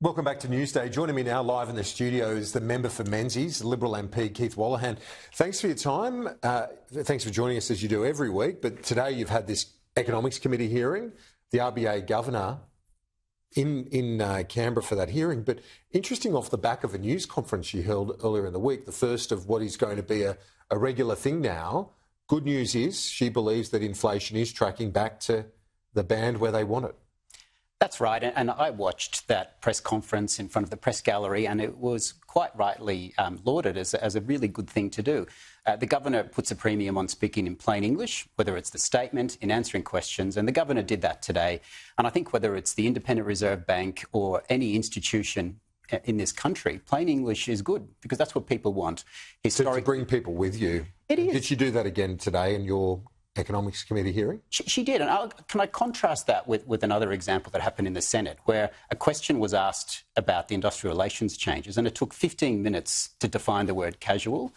Welcome back to Newsday. Joining me now live in the studio is the member for Menzies, Liberal MP Keith Wolahan. Thanks for your time. Thanks for joining us as you do every week. But today you've had this Economics Committee hearing, the RBA Governor in Canberra for that hearing. But interesting, off the back of a news conference you held earlier in the week, the first of what is going to be a regular thing now. Good news is she believes that inflation is tracking back to the band where they want it. That's right, and I watched that press conference in front of the press gallery, and it was quite rightly lauded as a really good thing to do. The Governor puts a premium on speaking in plain English, whether it's the statement, in answering questions, and the Governor did that today. And I think whether it's the Independent Reserve Bank or any institution in this country, plain English is good, because that's what people want. To bring people with you. It is. Did she do that again today in your Economics Committee hearing? She did, and can I contrast that with another example that happened in the Senate, where a question was asked about the industrial relations changes, and it took 15 minutes to define the word casual.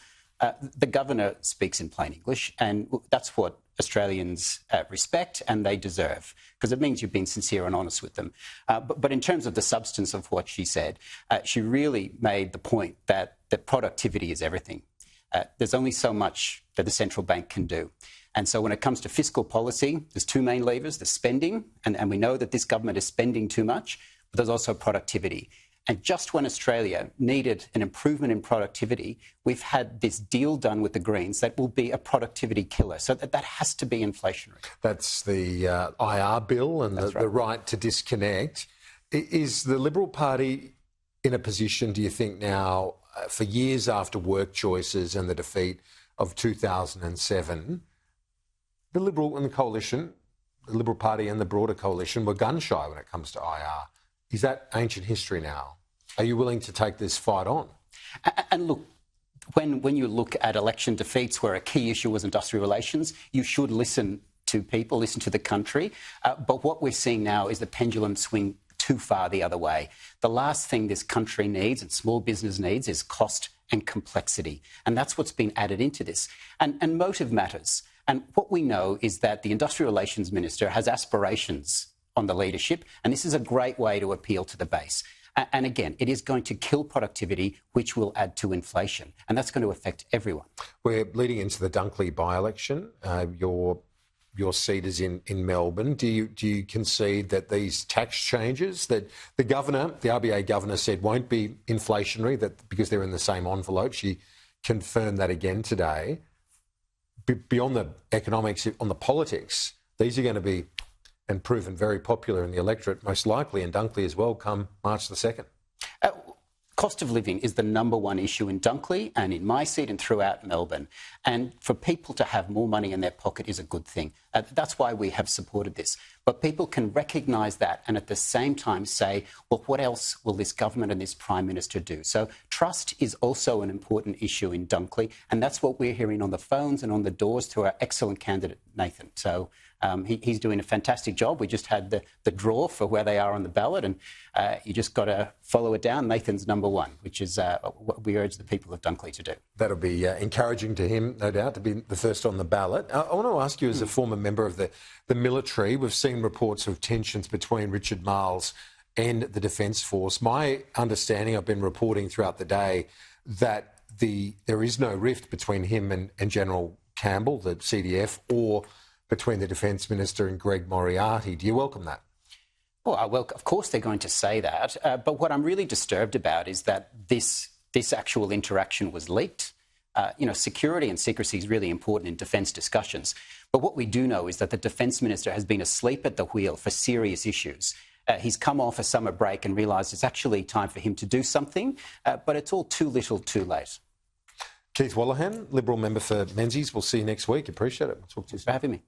The Governor speaks in plain English, and that's what Australians respect and they deserve, because it means you've been sincere and honest with them. But in terms of the substance of what she said, she really made the point that productivity is everything. There's only so much that the central bank can do. And so when it comes to fiscal policy, there's two main levers: there's spending, and we know that this government is spending too much, but there's also productivity. And just when Australia needed an improvement in productivity, we've had this deal done with the Greens that will be a productivity killer. So that has to be inflationary. That's the IR bill and the right to disconnect. Is the Liberal Party in a position, do you think now, for years after work choices and the defeat of 2007, the Liberal and the Coalition, the Liberal Party and the broader coalition were gun-shy when it comes to IR? Is that ancient history now? Are you willing to take this fight on? And look, when you look at election defeats where a key issue was industrial relations, you should listen to people, listen to the country. But what we're seeing now is the pendulum swing too far the other way. The last thing this country needs and small business needs is cost and complexity. And that's what's been added into this. And motive matters. And what we know is that the Industrial Relations Minister has aspirations on the leadership, and this is a great way to appeal to the base. And again, it is going to kill productivity, which will add to inflation, and that's going to affect everyone. We're leading into the Dunkley by-election. Your seat is in Melbourne. Do you concede that these tax changes that the RBA governor said won't be inflationary, that because they're in the same envelope? She confirmed that again today. Beyond the economics, on the politics, these are going to be and proven very popular in the electorate, most likely in Dunkley as well, come March the 2nd. Cost of living is the number one issue in Dunkley and in my seat and throughout Melbourne. And for people to have more money in their pocket is a good thing. That's why we have supported this. But people can recognise that and at the same time say, well, what else will this government and this Prime Minister do? So trust is also an important issue in Dunkley, and that's what we're hearing on the phones and on the doors to our excellent candidate, Nathan. So he's doing a fantastic job. We just had the draw for where they are on the ballot, and you just got to follow it down. Nathan's number one, which is what we urge the people of Dunkley to do. That'll be encouraging to him, no doubt, to be the first on the ballot. I want to ask you, as a former member of the military, we've seen reports of tensions between Richard Marles and the Defence Force. My understanding, I've been reporting throughout the day, that there is no rift between him and General Campbell, the CDF, or between the Defence Minister and Greg Moriarty. Do you welcome that? Well, of course they're going to say that. But what I'm really disturbed about is that this actual interaction was leaked. Security and secrecy is really important in defence discussions. But what we do know is that the Defence Minister has been asleep at the wheel for serious issues. He's come off a summer break and realised it's actually time for him to do something, but it's all too little too late. Keith Wolahan, Liberal member for Menzies. We'll see you next week. Appreciate it. We'll talk to you soon. Thanks for having me.